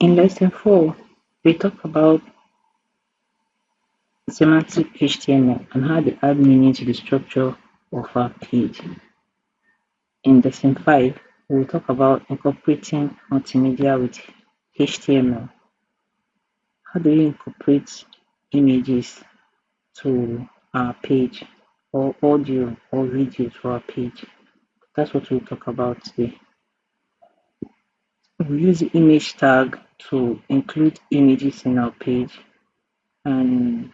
In lesson 4, we talk about semantic HTML and how to add meaning to the structure of our page. In lesson 5, we'll talk about incorporating multimedia with HTML. How do you incorporate images to our page, or audio or video to our page? That's what we'll talk about today. We use the image tag to include images in our page, and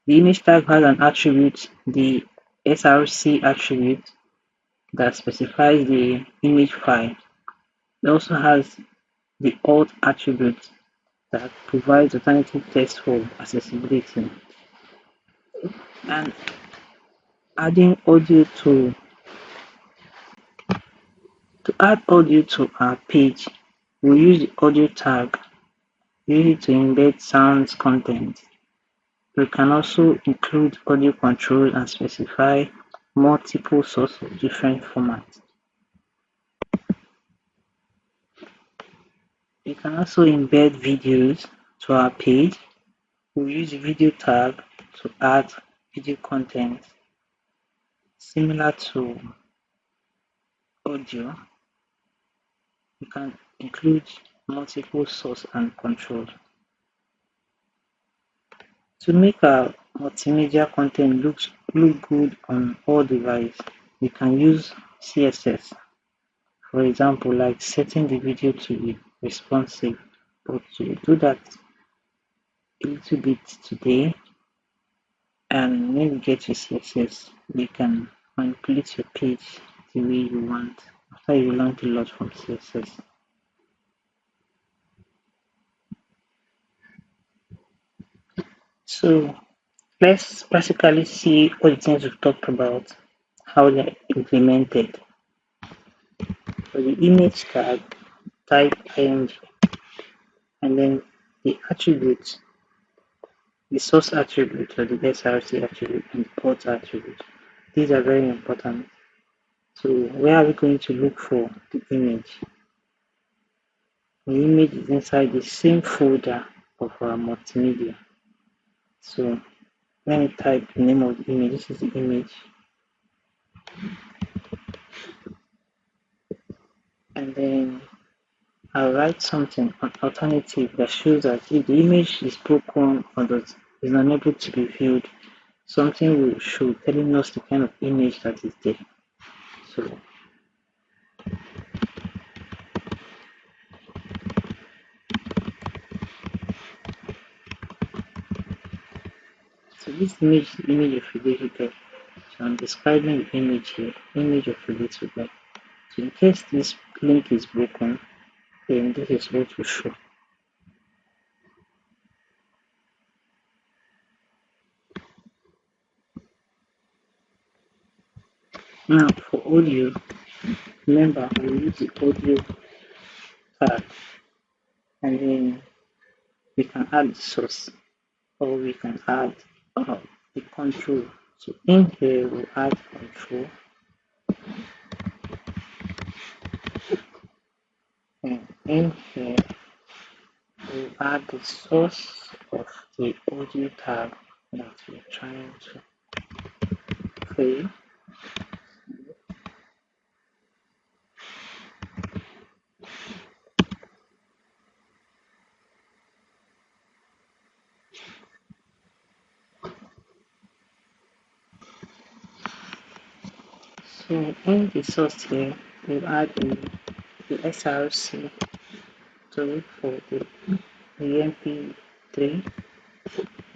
the image tag has an attribute, the src attribute, that specifies the image file. It also has the alt attribute that provides alternative text for accessibility. And adding audio to add audio to our page, we use the audio tag used to embed sounds content. We can also include audio control and specify multiple sources of different formats. We can also embed videos to our page. We use the video tag to add video content similar to audio. We can include multiple source and control. To make our multimedia content look good on all devices, we can use CSS. For example, like setting the video to be responsive. But to do that a little bit today, and when we get to CSS, we can manipulate your page the way you want after you learned a lot from CSS. So let's practically see all the things we've talked about, how they're implemented. For the image tag, type img, and then the attributes, the source attribute or the src attribute and the port attribute. These are very important. So where are we going to look for the image? The image is inside the same folder of our multimedia. So let me type the name of the image. This is the image. And then I'll write something, an alternative that shows that if the image is broken or is unable to be viewed, something will show telling us the kind of image that is there. So this image is the image of a little girl. So I'm describing the image here, image of a little girl. So in case this link is broken, then this is what will show. Now for audio, remember we use the audio tag, and then we can add the source, or we can add the control. So in here we'll add control, and in here we'll add the source of the audio tag that we're trying to play. So in the source here, we'll add the src to look for the mp3.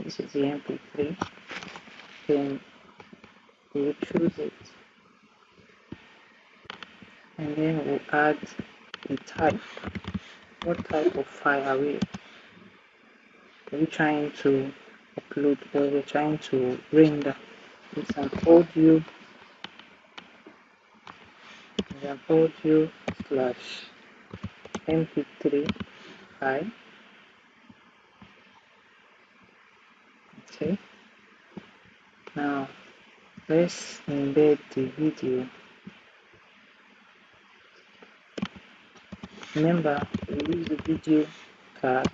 This is the mp3. Then we'll choose it, and then we'll add the type. What type of file are we trying to upload, or we're trying to render? It's an audio slash mp3 file. Okay, now let's embed the video. Remember, we use the video tag.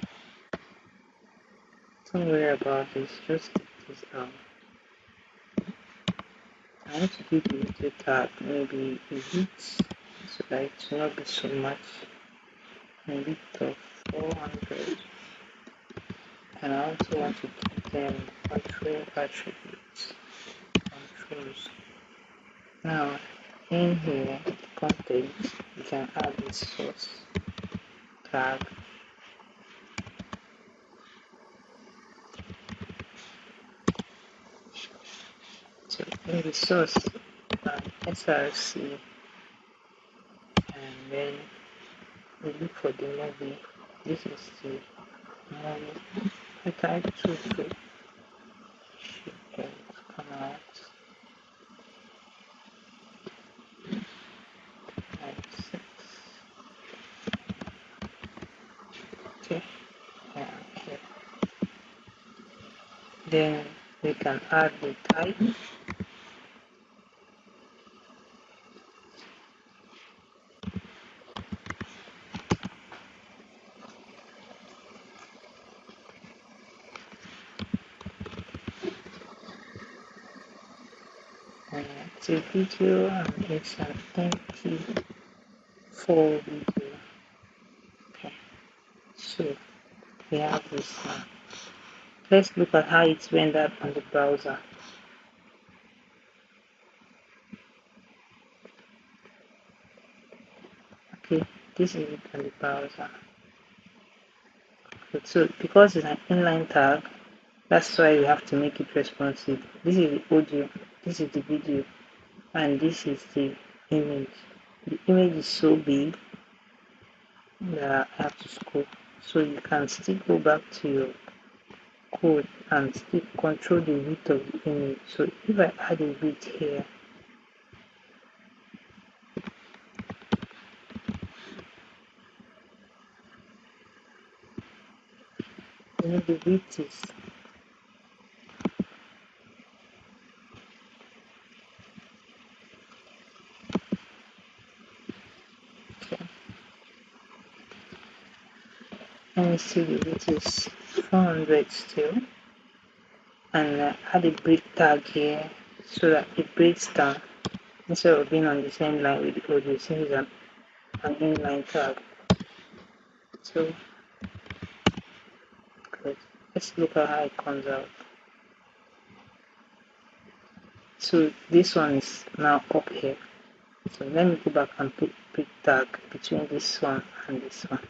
Don't worry about this, just take this out. I want to give the video tag maybe a width so that it will not be so much. A width of 400. And I also want to give them control attributes. Controls. Now, in here, content, you can add the source tag. So in the source, SRC, and then we look for the movie. This is the movie. I type 2 should come out like 6. Okay, and here. Then we can add the type. It's a video and it's an empty full video. Okay, so we have this now. Let's look at how it's rendered on the browser. Okay, this is it on the browser. So because it's an inline tag, that's why you have to make it responsive. This is the audio, this is the video, and this is the image. The image is so big that I have to scroll. So you can still go back to your code and still control the width of the image. So if I add a width here, the width is okay. Let me see, the width is 400 still, and add a break tag here so that it breaks down instead of being on the same line with the audio, since it's an inline tag. So good. Let's look at how it comes out. So this one is now up here. So let me go back and put break tag between this one and this one.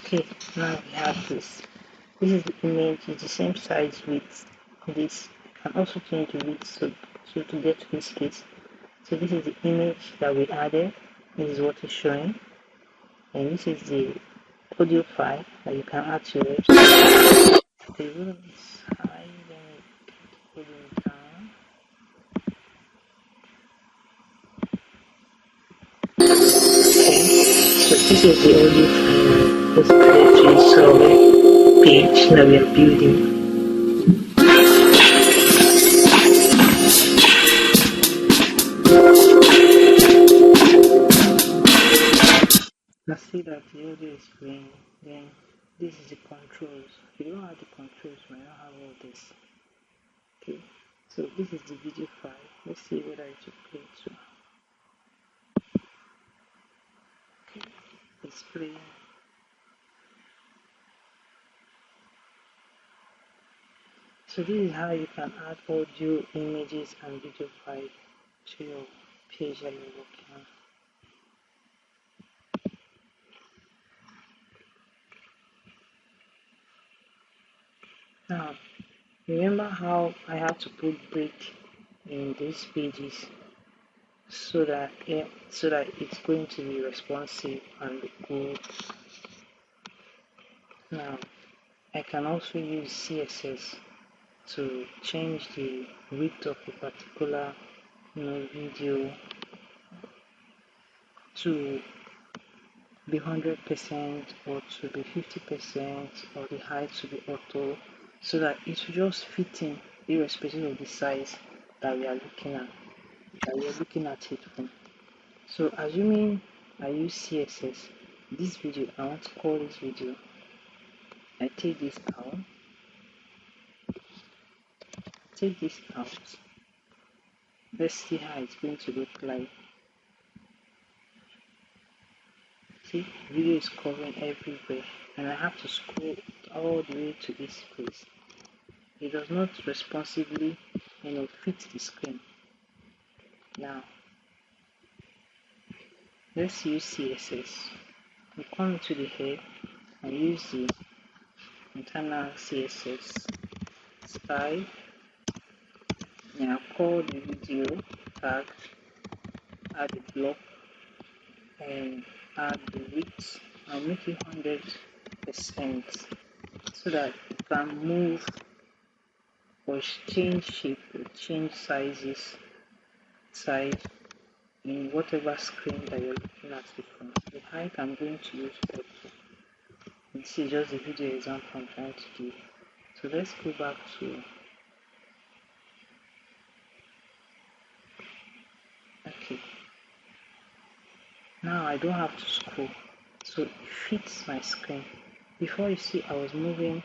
Okay, now we have this. This is the image, it's the same size with this. You can also change the width so to get to this case. So this is the image that we added. This is what it's showing. And this is the audio file that you can add to your website. The volume is high, then put it down. So this is the audio file this directory survey page that we are building. Now see that the audio is playing, then this is the controls. If you don't have the controls, you might not have all this. Okay, so this is the video file. Let's see whether it will play too. Okay, it's playing. So this is how you can add audio, images, and video file to your page that you're working on. Now, remember how I have to put break in these pages so that it's going to be responsive and good. Now, I can also use CSS to change the width of a particular video to be 100% or to be 50% or the height to be auto, so that it will just fit in irrespective of the size that we are looking at it from. So assuming I use CSS, this video, I want to call this video, I take this out, let's see how it's going to look like. See, video is covering everywhere and I have to scroll all the way to this place. It does not responsibly, fit the screen. Now, let's use CSS. We come to the head and use the internal CSS style. Now call the video tag, add the block, and add the width and make it 100% so that you can move or change shape or change size in whatever screen that you're looking at it from. The height I'm going to use auto. This is just a video example I'm trying to do. So let's go back to okay. Now I don't have to scroll, so it fits my screen. Before, you see, I was moving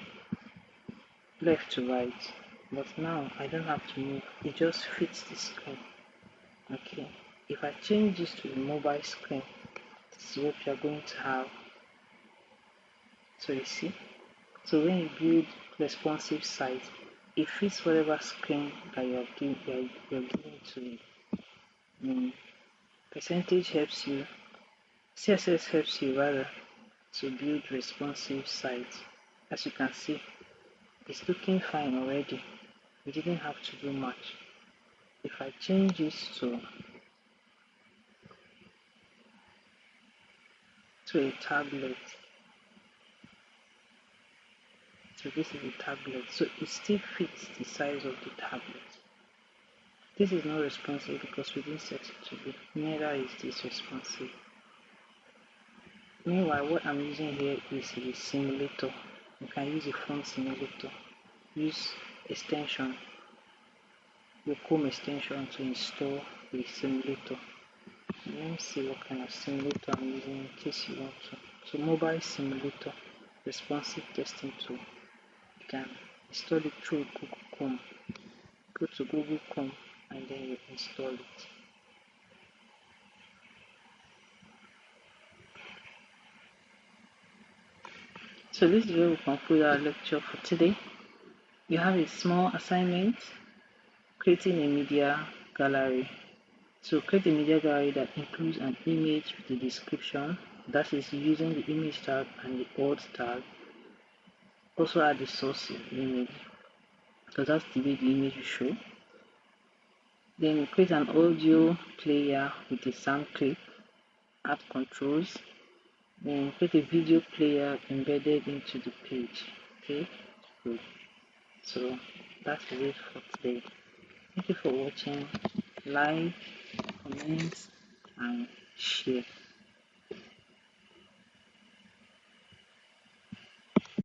left to right, but now I don't have to move, it just fits the screen. Okay, if I change this to the mobile screen, this is what you're going to have. So you see, so when you build responsive site, it fits whatever screen that you're giving to it. Percentage helps you, CSS helps you rather, to build responsive sites. As you can see, it's looking fine already. We didn't have to do much. If I change this to a tablet, so this is a tablet, so it still fits the size of the tablet. This is not responsive because we didn't set it to be, neither is this responsive. Meanwhile, what I'm using here is a simulator. You can use a font simulator. Use extension, your Chrome extension, to install the simulator. Let me see what kind of simulator I'm using in case you want to. So mobile simulator, responsive testing tool. You can install it through Google Chrome. Go to Google Chrome and then you install it. So this is where we conclude our lecture for today. You have a small assignment, creating a media gallery. So create a media gallery that includes an image with a description, that is using the image tag and the alt tag. Also add the source of the image, because that's the way the image will show. Then create an audio player with a sound clip, add controls, then create a video player embedded into the page. Okay, good. So that is it for today. Thank you for watching. Like, comment, and share.